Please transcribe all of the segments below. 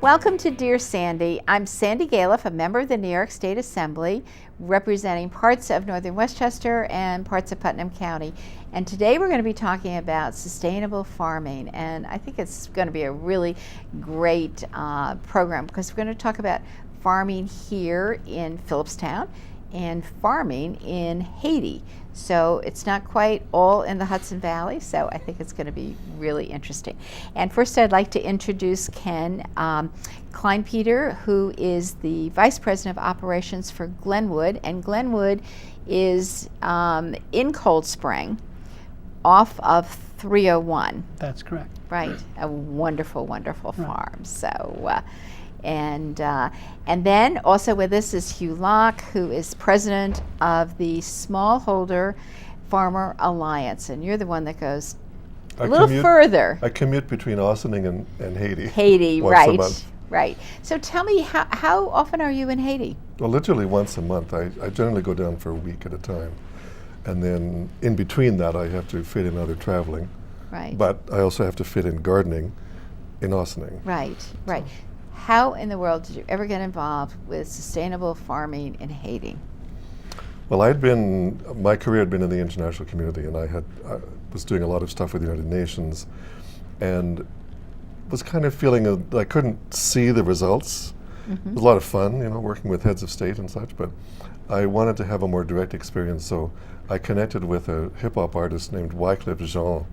Welcome to Dear Sandy. I'm Sandy Galiff, a member of the New York State Assembly, representing parts of Northern Westchester and parts of Putnam County. And today we're going to be talking about sustainable farming. And I think it's going to be a really great program because we're going to talk about farming here in Phillipstown and farming in Haiti. So it's not quite all in the Hudson Valley, so I think it's going to be really interesting. And first I'd like to introduce Ken Kleinpeter, who is the Vice President of Operations for Glenwood. And Glenwood is in Cold Spring off of 301. That's correct. Right, a wonderful, wonderful farm. So. And then also with us is Hugh Locke, who is president of the Smallholder Farmer Alliance. And you're the one that goes a little further. I commute between Ossining and Haiti. Haiti, once a month. Right. So tell me, how often are you in Haiti? Well, literally once a month. I generally go down for a week at a time. And then in between that, I have to fit in other traveling. Right. But I also have to fit in gardening in Ossining. Right. How in the world did you ever get involved with sustainable farming in Haiti? Well, my career had been in the international community, and I was doing a lot of stuff with the United Nations, and was kind of feeling that I couldn't see the results. Mm-hmm. It was a lot of fun, working with heads of state and such, but I wanted to have a more direct experience, so I connected with a hip-hop artist named Wycliffe Jean,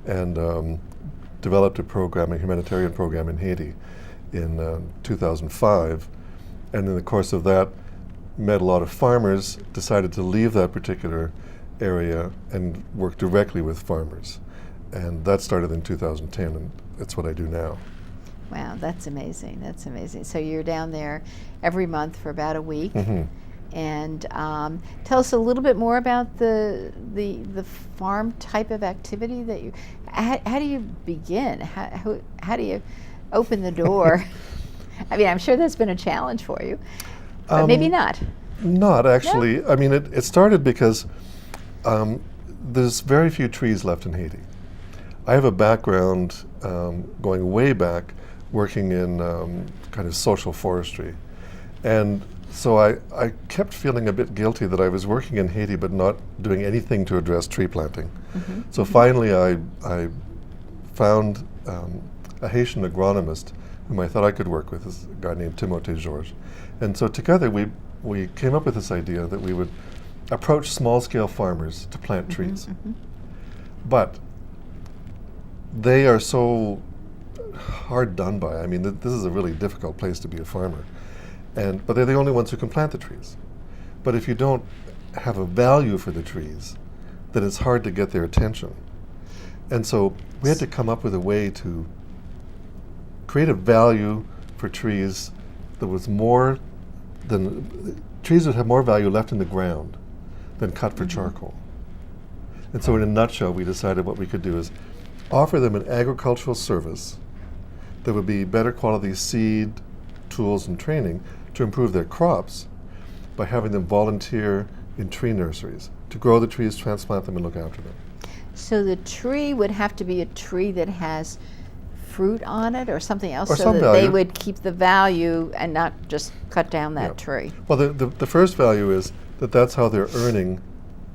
and developed a humanitarian program in Haiti in 2005, and in the course of that met a lot of farmers, decided to leave that particular area and work directly with farmers. And that started in 2010, and that's what I do now. Wow, that's amazing. That's amazing. So you're down there every month for about a week. Mm-hmm. And tell us a little bit more about the farm type of activity that you, how do you begin? How do you open the door? I mean, I'm sure that's been a challenge for you, but maybe not. Not actually. No? I mean, it started because there's very few trees left in Haiti. I have a background going way back working in kind of social forestry. And so I kept feeling a bit guilty that I was working in Haiti but not doing anything to address tree planting. Mm-hmm. So finally I found a Haitian agronomist whom I thought I could work with, is a guy named Timothée Georges. And so together we came up with this idea that we would approach small-scale farmers to plant trees. Mm-hmm. But they are so hard done by. I mean, this is a really difficult place to be a farmer. But they're the only ones who can plant the trees. But if you don't have a value for the trees, then it's hard to get their attention. And so we had to come up with a way to create a value for trees that was more than, trees that have more value left in the ground than cut for charcoal. And so in a nutshell, we decided what we could do is offer them an agricultural service that would be better quality seed, tools, and training to improve their crops by having them volunteer in tree nurseries to grow the trees, transplant them, and look after them. So the tree would have to be a tree that has fruit on it or something else, or so some that value. They would keep the value and not just cut down that tree. Well, the first value is that's how they're earning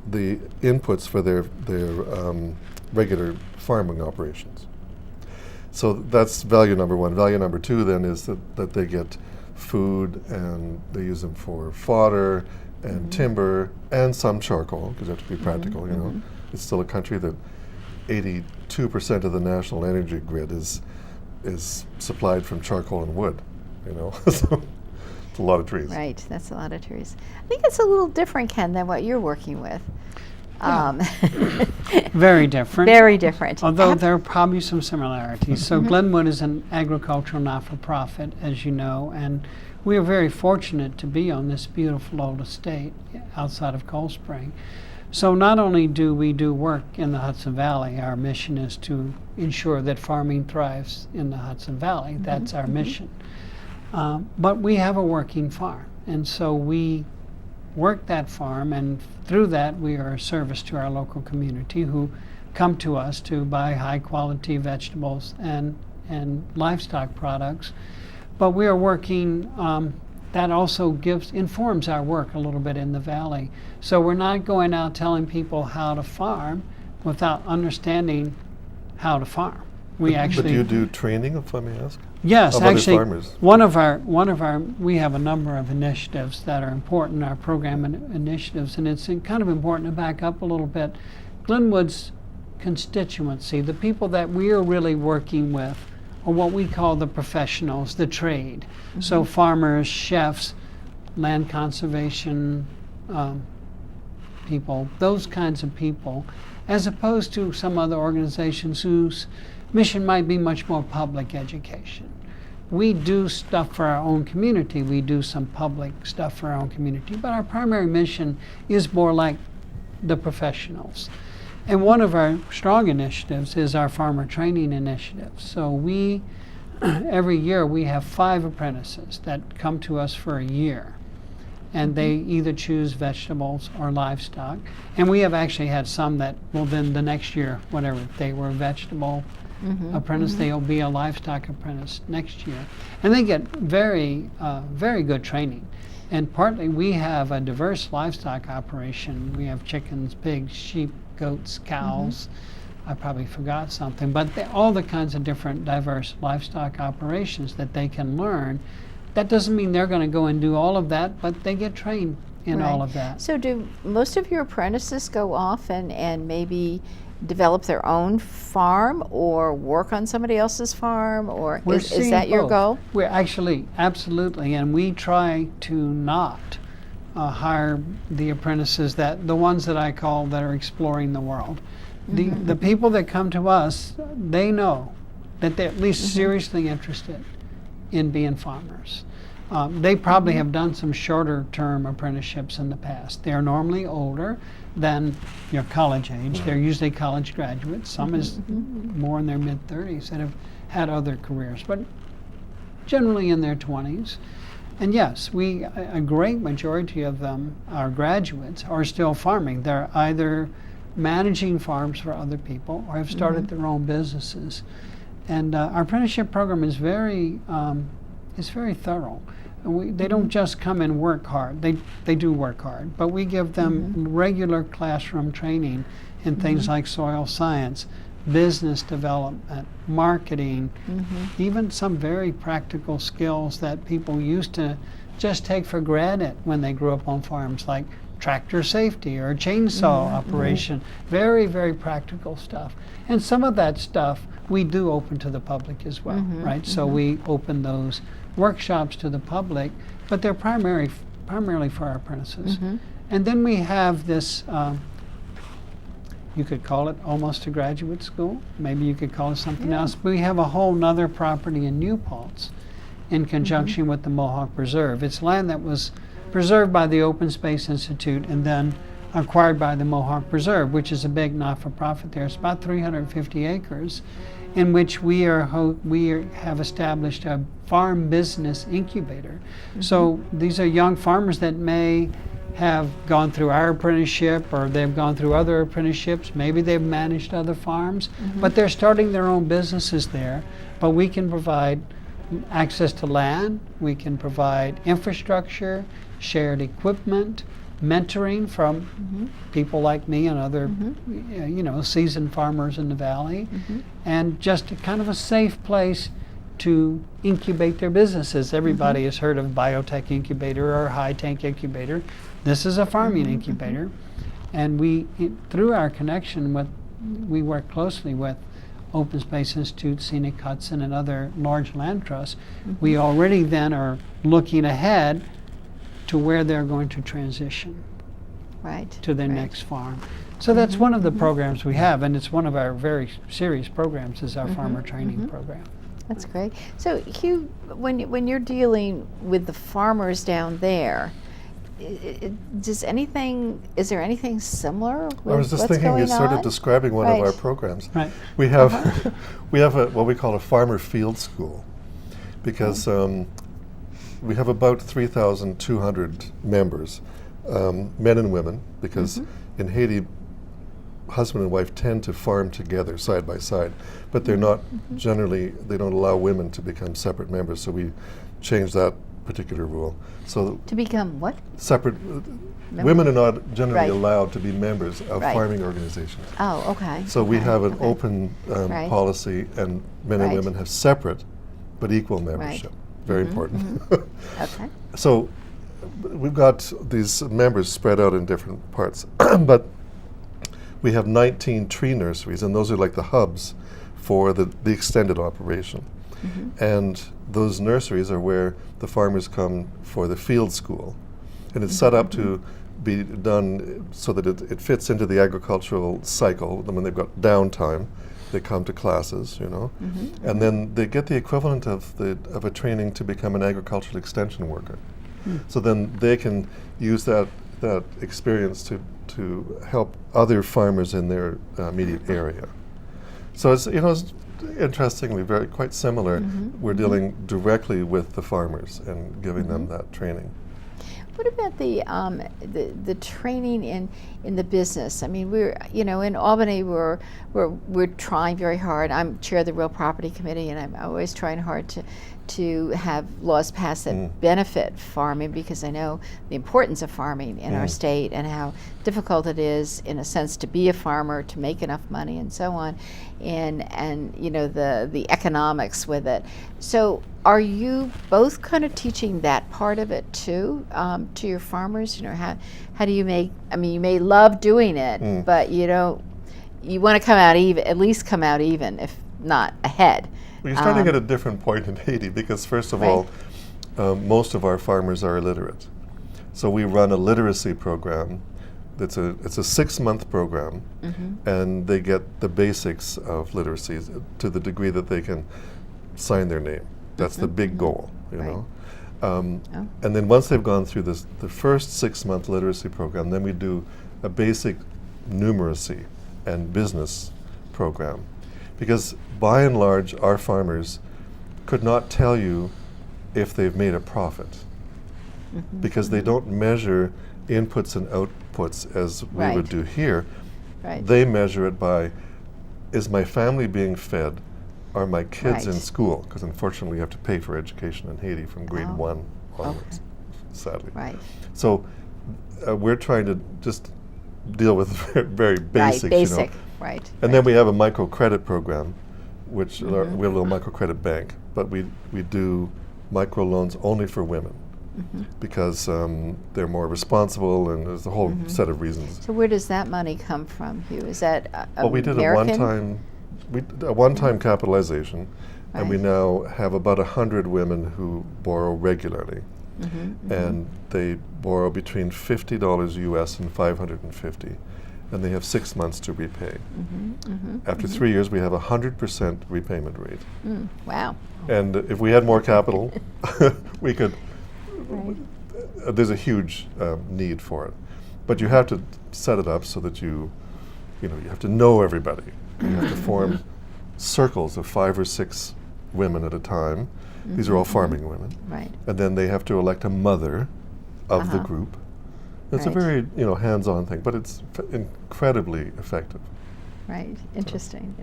the inputs for their regular farming operations. So that's value number one. Value number two then is that they get food, and they use them for fodder and timber and some charcoal, because you have to be practical, It's still a country that 82% of the national energy grid is supplied from charcoal and wood, So it's a lot of trees. Right, that's a lot of trees. I think it's a little different, Ken, than what you're working with. Very different. Very different. Although there are probably some similarities. So Glenwood is an agricultural not-for-profit, as you know, and we are very fortunate to be on this beautiful old estate outside of Cold Spring. So not only do we do work in the Hudson Valley, our mission is to ensure that farming thrives in the Hudson Valley. That's our mission. But we have a working farm, and so we work that farm, and through that we are a service to our local community who come to us to buy high quality vegetables and livestock products but we are working, that also informs our work a little bit in the valley. So we're not going out telling people how to farm without understanding how to farm. We actually. But do you do training, if I may ask? Yes, of other actually, farmers? one of our we have a number of initiatives that are important, our program initiatives, and it's kind of important to back up a little bit. Glenwood's constituency, the people that we are really working with, are what we call the professionals, the trade. So farmers, chefs, land conservation people, those kinds of people, as opposed to some other organizations whose mission might be much more public education. We do stuff for our own community. We do some public stuff for our own community, but our primary mission is more like the professionals. And one of our strong initiatives is our farmer training initiative. So we, every year, we have 5 apprentices that come to us for a year. And they either choose vegetables or livestock. And we have actually had some that, well, then the next year, whatever, they were a vegetable apprentice, they'll be a livestock apprentice next year. And they get very, very good training. And partly we have a diverse livestock operation. We have chickens, pigs, sheep, goats, cows. I probably forgot something, but all the kinds of different diverse livestock operations that they can learn. That doesn't mean they're going to go and do all of that, but they get trained in all of that. So do most of your apprentices go off and maybe develop their own farm or work on somebody else's farm, or is that your goal? We're actually, absolutely, and we try to not hire the apprentices, the ones that I call that are exploring the world. The people that come to us, they know that they're at least seriously interested in being farmers. They probably have done some shorter term apprenticeships in the past. They're normally older than your college age. They're usually college graduates. Some is more in their mid-30s that have had other careers, but generally in their 20s. And yes, a great majority of them, our graduates, are still farming. They're either managing farms for other people or have started their own businesses. And our apprenticeship program is very thorough. They don't just come and work hard. They do work hard, but we give them regular classroom training in things like soil science, business development, marketing, even some very practical skills that people used to just take for granted when they grew up on farms, like tractor safety or chainsaw operation. Very, very practical stuff. And some of that stuff we do open to the public as well, right? So we open those workshops to the public, but they're primarily for our apprentices. And then we have this, you could call it almost a graduate school. Maybe you could call it something else. But we have a whole nother property in New Paltz in conjunction with the Mohawk Preserve. It's land that was preserved by the Open Space Institute and then acquired by the Mohawk Preserve, which is a big not-for-profit there. It's about 350 acres, in which we have established a farm business incubator. So these are young farmers that may have gone through our apprenticeship, or they've gone through other apprenticeships. Maybe they've managed other farms, but they're starting their own businesses there. But we can provide access to land, we can provide infrastructure, shared equipment, mentoring from people like me and other seasoned farmers in the valley, and just kind of a safe place to incubate their businesses. Everybody has heard of biotech incubator or high tank incubator. This is a farming incubator, and through our connection we work closely with Open Space Institute, Scenic Hudson, and other large land trusts. We already then are looking ahead to where they're going to transition to their next farm. So that's one of the programs we have, and it's one of our very serious programs is our farmer training program. That's great. So Hugh, when you're dealing with the farmers down there, is there anything similar with I was just what's thinking going you're sort of on? describing one of our programs. Right. We have what we call a farmer field school, because we have about 3,200 members, men and women, because in Haiti husband and wife tend to farm together side by side, but they're not generally, they don't allow women to become separate members, so we changed that particular rule. So To become what? separate, women are not generally Right. allowed to be members of Right. farming organizations. Oh, okay. So we okay, have an okay. open Right. policy, and men and Right. women have separate but equal membership. Very important. Okay. So we've got these members spread out in different parts, but we have 19 tree nurseries, and those are like the hubs for the extended operation. And those nurseries are where the farmers come for the field school. And it's set up to be done so that it fits into the agricultural cycle. When they've got downtime, they come to classes, you know, and then they get the equivalent of a training to become an agricultural extension worker. So then they can use that experience to help other farmers in their immediate area. So it's, you know, it's interestingly quite similar. We're dealing directly with the farmers and giving them that training. What about the training in the business? I mean, we're, you know, in Albany we're trying very hard. I'm chair of the Real Property Committee, and I'm always trying hard to have laws passed that benefit farming, because I know the importance of farming in our state and how difficult it is, in a sense, to be a farmer, to make enough money, and so on, and you know, the economics with it. So are you both kind of teaching that part of it too, to your farmers? You know, how do you make? I mean, you may love doing it, but you want to come out even, at least come out even, if not ahead. Well, you're starting at a different point in Haiti, because first of all, most of our farmers are illiterate. So we run a literacy program. It's a 6-month program, and they get the basics of literacy to the degree that they can sign their name. That's the big goal, you know. And then once they've gone through the first 6-month literacy program, then we do a basic numeracy and business program. Because by and large, our farmers could not tell you if they've made a profit, because they don't measure inputs and outputs as we would do here. They measure it by, is my family being fed? Are my kids in school? Because unfortunately you have to pay for education in Haiti from grade 1 onwards, sadly. So we're trying to just deal with very basics, you know. And then we have a microcredit program, which we have a little microcredit bank, but we do microloans only for women, because they're more responsible, and there's a whole set of reasons. So where does that money come from, Hugh? Is that Well, we did American? a one-time capitalization, and we now have about 100 women who borrow regularly, and they borrow between $50 US and $550. And they have 6 months to repay. After 3 years, we have 100% repayment rate. Wow. And if we had more capital, we could. There's a huge need for it, but you have to set it up so that you have to know everybody. You have to form circles of 5 or 6 women at a time. These are all farming women, and then they have to elect a mother of the group. It's a very hands-on thing, but it's incredibly effective. Right. Interesting.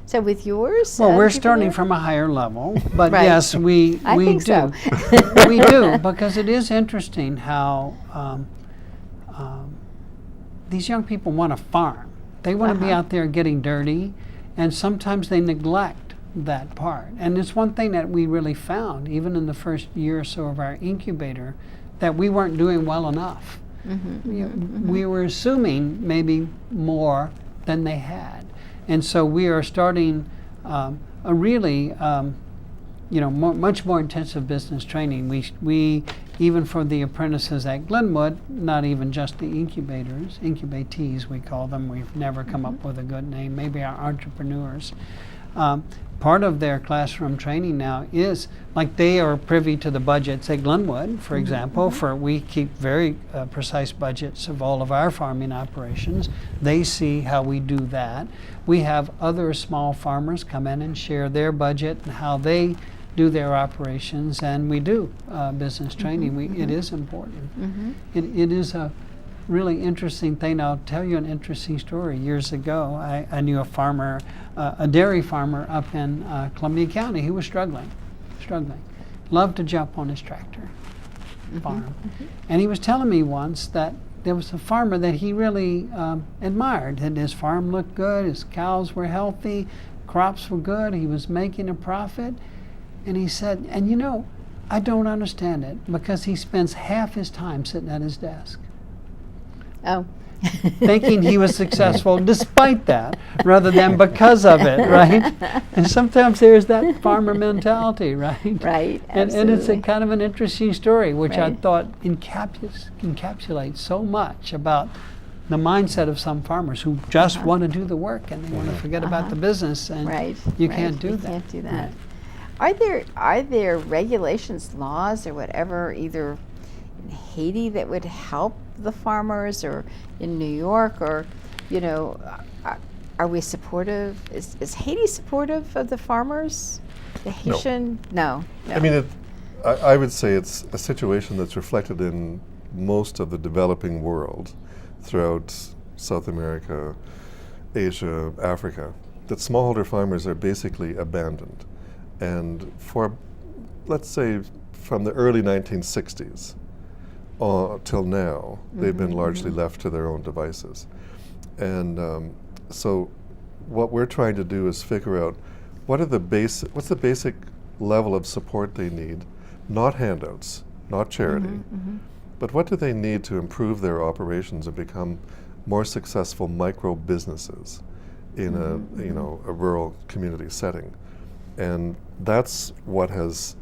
So with yours, Well, we're people starting there? from a higher level, but Right. yes, we I think do. so. We do, because it is interesting how these young people want to farm. They want to be out there getting dirty, and sometimes they neglect that part. And it's one thing that we really found, even in the first year or so of our incubator, that we weren't doing well enough. We were assuming maybe more than they had, and so we are starting a really much more intensive business training. We even for the apprentices at Glenwood, not even just the incubators, incubatees we call them. We've never come up with a good name. Maybe our entrepreneurs. Part of their classroom training now is, like, they are privy to the budgets at Glenwood, for example. We keep very precise budgets of all of our farming operations. They see how we do that. We have other small farmers come in and share their budget and how they do their operations, and we do business training. It is important. It is really interesting thing. I'll tell you an interesting story. Years ago, I knew a farmer, a dairy farmer up in Columbia County. He was struggling. Loved to jump on his tractor, farm. And he was telling me once that there was a farmer that he really admired, that his farm looked good, his cows were healthy, crops were good, he was making a profit. And he said, and you know, I don't understand it, because he spends half his time sitting at his desk. Oh. Thinking he was successful despite that, rather than because of it, right? And sometimes there's that farmer mentality, right? Right, And it's a absolutely. kind of an interesting story, which I Right. thought encapsulates so much about the mindset of some farmers who just want to do the work and they want to forget about the business, and Right. you right. can't do You that. Can't do that. Are there regulations, laws, or whatever, either in Haiti that would help the farmers, or in New York, or you know, are we supportive? Is Haiti supportive of the farmers? The Haitian? No. I mean, I would say it's a situation that's reflected in most of the developing world throughout South America, Asia, Africa, that smallholder farmers are basically abandoned. And for, let's say, from the early 1960s till now, they've been largely left to their own devices. And so what we're trying to do is figure out what's the basic level of support they need, not handouts, not charity, but what do they need to improve their operations and become more successful micro businesses in a rural community setting. And that's what has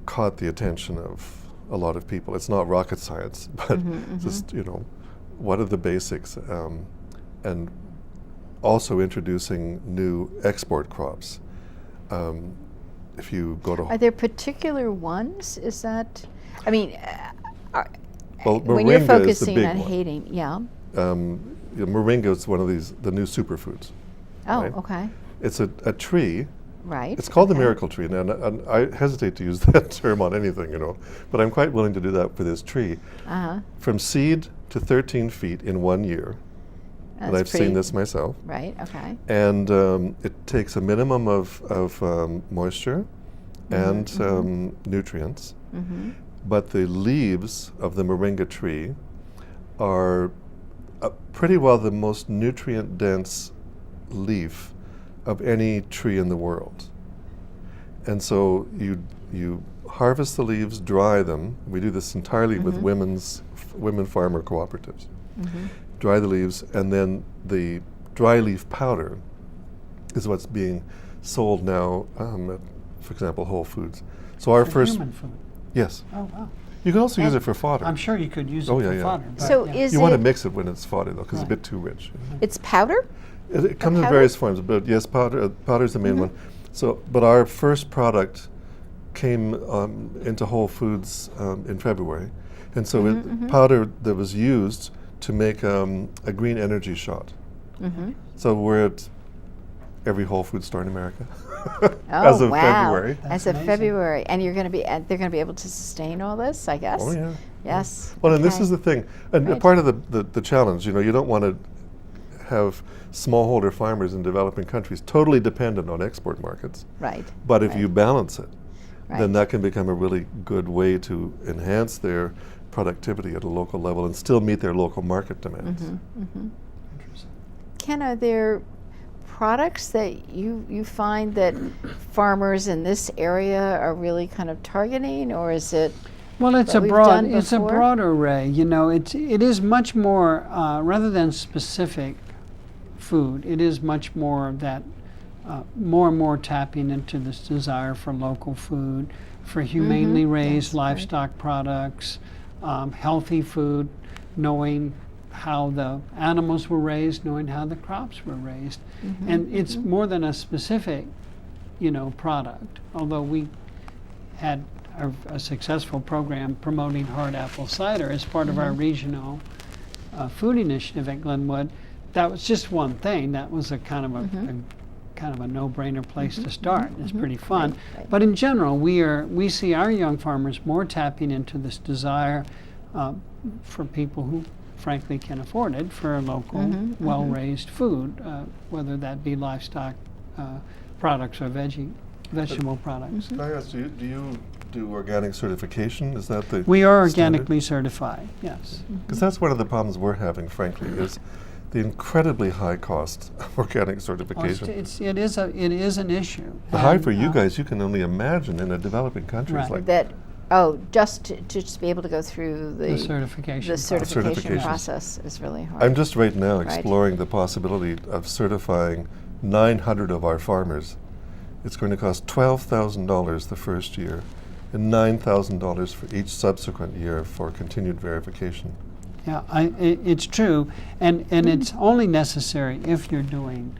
caught the attention of a lot of people. It's not rocket science, but just, what are the basics? And also introducing new export crops. If you go to... Are there particular ones? Is that, I mean, Well, when you're moringa is the focusing big on one. Haiti, yeah. Moringa is one of the new superfoods. Oh, right? okay. It's a tree. Right. It's called the okay. miracle tree. Now, and I hesitate to use that term on anything, but I'm quite willing to do that for this tree. Uh-huh. From seed to 13 feet in 1 year. And That's I've pretty- seen this myself. Right, okay. And it takes a minimum of moisture and nutrients. But the leaves of the moringa tree are pretty well the most nutrient-dense leaf of any tree in the world. And so you harvest the leaves, dry them. We do this entirely with women farmer cooperatives. Dry the leaves, and then the dry leaf powder is what's being sold now at, for example, Whole Foods. So our For first... human food. Yes. Oh, wow. You can also use And it for fodder. I'm sure you could use it Oh, for yeah, yeah. fodder. but So yeah. is You want to it, mix it when it's fodder, though, because it's a Right. bit too rich. it's powder? It comes in powder? various forms, but yes, powder is the main one. So, but our first product came into Whole Foods in February, and so powder that was used to make a green energy shot. So we're at every Whole Foods store in America as Oh, of wow. February. That's As of amazing. February. And you're going to be, they're going to be able to sustain all this, I guess? Oh yeah. Yes. Well, and this okay. is the thing, and Right. part of the challenge. You don't want to have smallholder farmers in developing countries totally dependent on export markets. Right. But if right. you balance it, Right. then that can become a really good way to enhance their productivity at a local level and still meet their local market demands. Interesting. Ken, are there products that you find that farmers in this area are really kind of targeting, or is it? Well, it's what a we've broad, done it's a before? broad array. It is much more rather than specific food. It is much more that more and more tapping into this desire for local food, for humanely raised Yes, right. livestock products, healthy food, knowing how the animals were raised, knowing how the crops were raised, and it's more than a specific, product. Although we had a successful program promoting hard apple cider as part of our regional food initiative at Glenwood, that was just one thing. That was a kind of a no-brainer place to start. It's pretty fun. Right. But in general, we see our young farmers more tapping into this desire for people who frankly can afford it for a local, well-raised food, whether that be livestock products or vegetable products. Can I ask, do you do organic certification? Is that the We are standard? organically certified, yes. Because that's one of the problems we're having, frankly, is the incredibly high cost of organic certification. It is an issue. The high And, for you guys, you can only imagine in a developing country. It's Right. like That, just to just be able to go through the certification. the process. certification Certifications. process is really hard. I'm just right now Right. exploring the possibility of certifying 900 of our farmers. It's going to cost $12,000 the first year and $9,000 for each subsequent year for continued verification. Yeah, it's true, and it's only necessary if you're doing.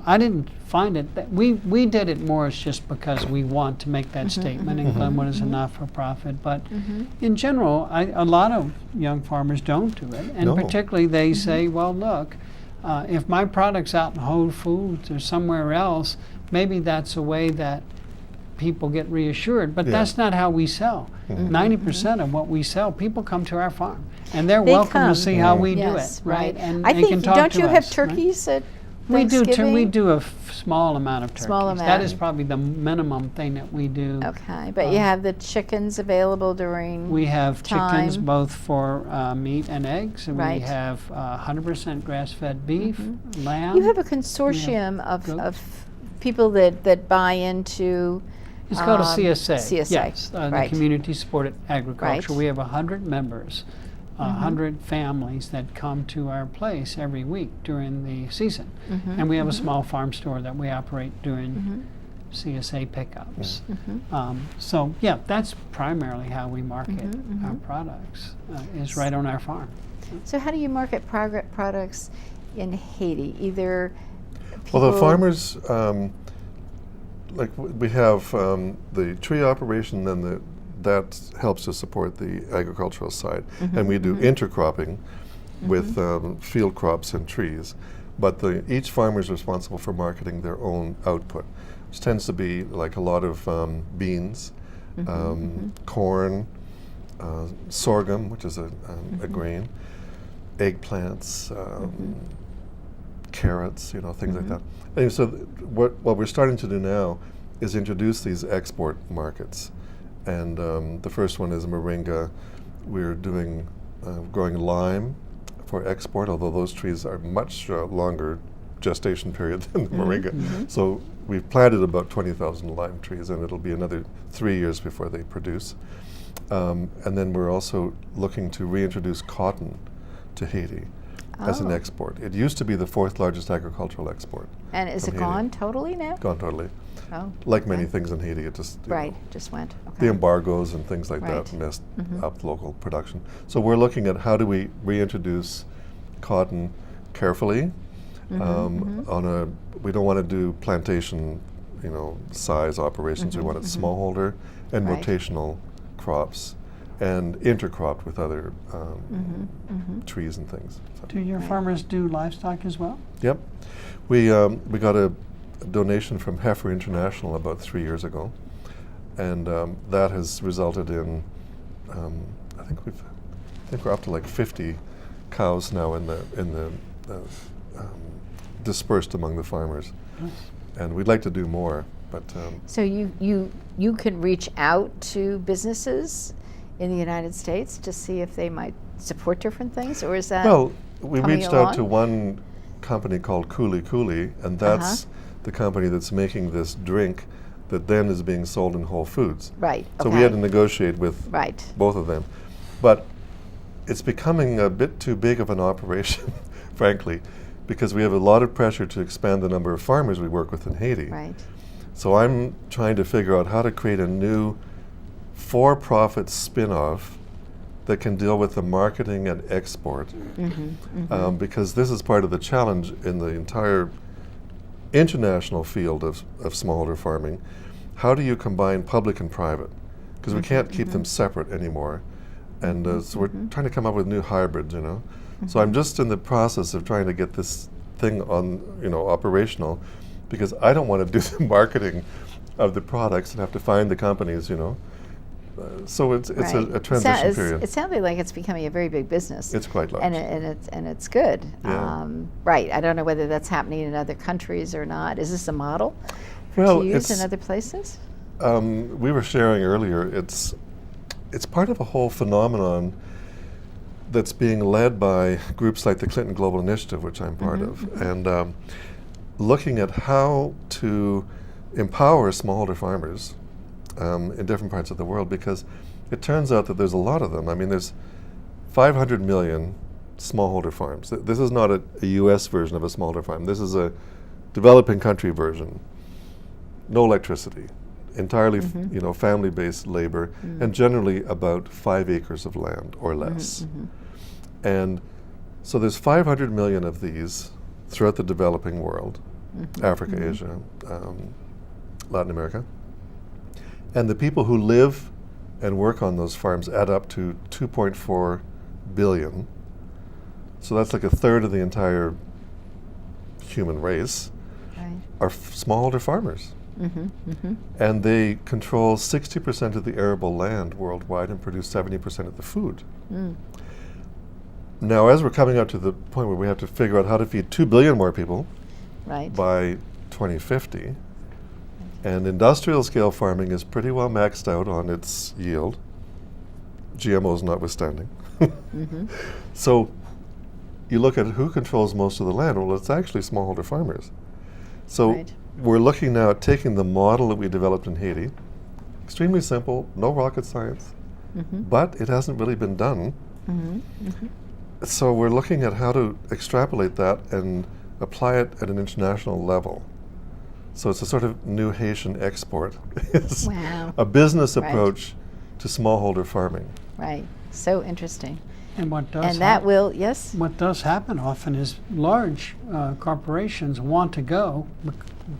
I didn't find it that we did it more as just because we want to make that statement, and Glenwood is a not-for-profit. But in general, a lot of young farmers don't do it, and No. particularly they say, "Well, look, if my product's out in Whole Foods or somewhere else, maybe that's a way that people get reassured." But Yeah. that's not how we sell. 90% of what we sell, people come to our farm, and they're They welcome come. to see how we Yes, do it, right? And I they think, can talk don't to you us, have right? turkeys at We do. Thanksgiving? We do a small amount of turkeys. Small That amount. is probably the minimum thing that we do. Okay, but you have the chickens available during. We have chickens Time. both for meat and eggs, and Right. we have 100% grass-fed beef, lamb. You have a consortium of goats. people that buy into. It's called a CSA. CSA. Yes, the right. Community Supported Agriculture. Right. We have 100 members, 100 families that come to our place every week during the season. And we have a small farm store that we operate during CSA pickups. So, yeah, that's primarily how we market our products, is right on our farm. So how do you market products in Haiti? Either. Well, the people- farmers, we have the tree operation, and that helps to support the agricultural side. And we do intercropping with field crops and trees. But each farmer is responsible for marketing their own output, which tends to be like a lot of beans, corn, sorghum, which is a grain, eggplants, carrots, things like that. And so what we're starting to do now is introduce these export markets. And the first one is moringa. We're doing growing lime for export, although those trees are much longer gestation period than the moringa. So we've planted about 20,000 lime trees, and it'll be another 3 years before they produce. And then we're also looking to reintroduce cotton to Haiti as an export. It used to be the 4th largest agricultural export. And is it from Haiti. gone totally now? Gone totally. Oh, Like many okay. things in Haiti, it just you Right, know, just went. Okay. the embargoes and things like Right. that messed up local production. So we're looking at how do we reintroduce cotton carefully. We don't want to do plantation, size operations. We want it smallholder and Right. rotational crops, and intercropped with other trees and things. So. Do your farmers do livestock as well? Yep, we got a donation from Heifer International about 3 years ago, and that has resulted in I think we're up to like 50 cows now in the dispersed among the farmers, and we'd like to do more. But So you can reach out to businesses in the United States to see if they might support different things, or is that? well, we coming reached out to along? one company called Cooley Cooley, and that's the company that's making this drink that then is being sold in Whole Foods. Right. So okay. we had to negotiate with Right. both of them. But it's becoming a bit too big of an operation, frankly, because we have a lot of pressure to expand the number of farmers we work with in Haiti. Right. So I'm trying to figure out how to create a new for-profit spin-off that can deal with the marketing and export. Because this is part of the challenge in the entire international field of smallholder farming. How do you combine public and private? Because we can't keep them separate anymore. And so we're trying to come up with new hybrids, So I'm just in the process of trying to get this thing on, operational, because I don't want to do the marketing of the products and have to find the companies, So it's Right. a transition It period. sounded like it's becoming a very big business. It's quite large. and it's good. Yeah. Right. I don't know whether that's happening in other countries or not. Is this a model Well, to use in it's- other places? We were sharing earlier, it's part of a whole phenomenon that's being led by groups like the Clinton Global Initiative, which I'm part of, and looking at how to empower smallholder farmers in different parts of the world, because it turns out that there's a lot of them. I mean, there's 500 million smallholder farms. This is not a US version of a smallholder farm. This is a developing country version. No electricity, entirely family-based labor, and generally about 5 acres of land or less. And so there's 500 million of these throughout the developing world, Africa, Asia, Latin America. And the people who live and work on those farms add up to 2.4 billion. So that's like a third of the entire human race Right. are smallholder farmers. And they control 60% of the arable land worldwide and produce 70% of the food. Now, as we're coming up to the point where we have to figure out how to feed 2 billion more people Right. by 2050, and industrial scale farming is pretty well maxed out on its yield, GMOs notwithstanding. So you look at who controls most of the land. Well, it's actually smallholder farmers. So Right. we're looking now at taking the model that we developed in Haiti, extremely simple, no rocket science, but it hasn't really been done. So we're looking at how to extrapolate that and apply it at an international level. So it's a sort of new Haitian export. It's Wow. a business Right. approach to smallholder farming. Right. So interesting. And what does And that will, yes? what does happen often is large corporations want to go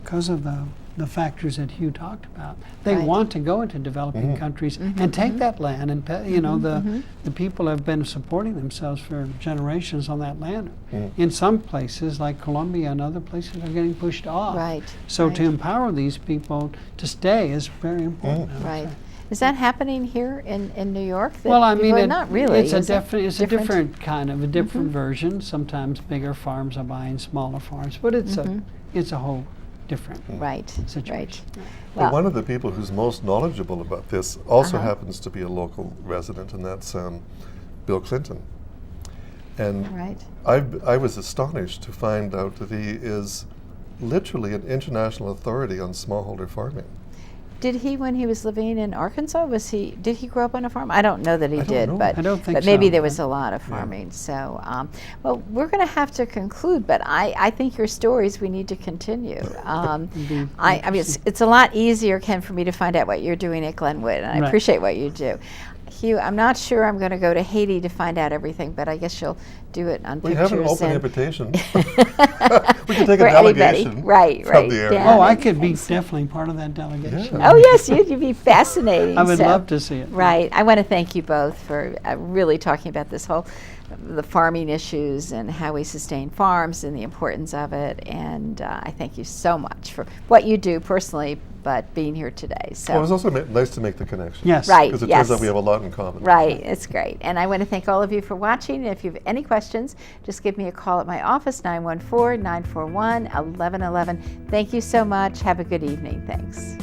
because of the factors that Hugh talked about. They Right. want to go into developing countries and take that land, and the people have been supporting themselves for generations on that land. In some places, like Colombia and other places, are getting pushed off. Right. So right. to empower these people to stay is very important. I would Right. say. Is that happening here in New York? that Well, I people mean, are not really. it's a is it? different kind of a different version. Sometimes bigger farms are buying smaller farms, but it's a whole different Right. situation. Right. But Well, one of the people who's most knowledgeable about this also Uh-huh. happens to be a local resident, and that's Bill Clinton. And right. I was astonished to find out that he is literally an international authority on smallholder farming. Did he, when he was living in Arkansas, did he grow up on a farm? I don't know that he I don't did, know. but I don't think but maybe so. there was a lot of farming. So, well, we're going to have to conclude, but I think your stories we need to continue. Indeed. I mean, it's a lot easier, Ken, for me to find out what you're doing at Glenwood, and I Right. appreciate what you do. Hugh, I'm not sure I'm going to go to Haiti to find out everything, but I guess you'll do it on We pictures. have an open and- invitation. We can take For a anybody. delegation Right, from right, the area. yeah. Oh, I and- could be and so- definitely part of that delegation. Yeah. Oh, yes, you'd be fascinating. I would so- love to see it. Right. I want to thank you both for really talking about this whole, the farming issues and how we sustain farms and the importance of it. And I thank you so much for what you do personally, but being here today. So. Well, it was also nice to make the connection. Yes. Right. Because it yes. turns out we have a lot in common. Right, it's great. And I want to thank all of you for watching. And if you have any questions, just give me a call at my office, 914-941-1111. Thank you so much. Have a good evening. Thanks.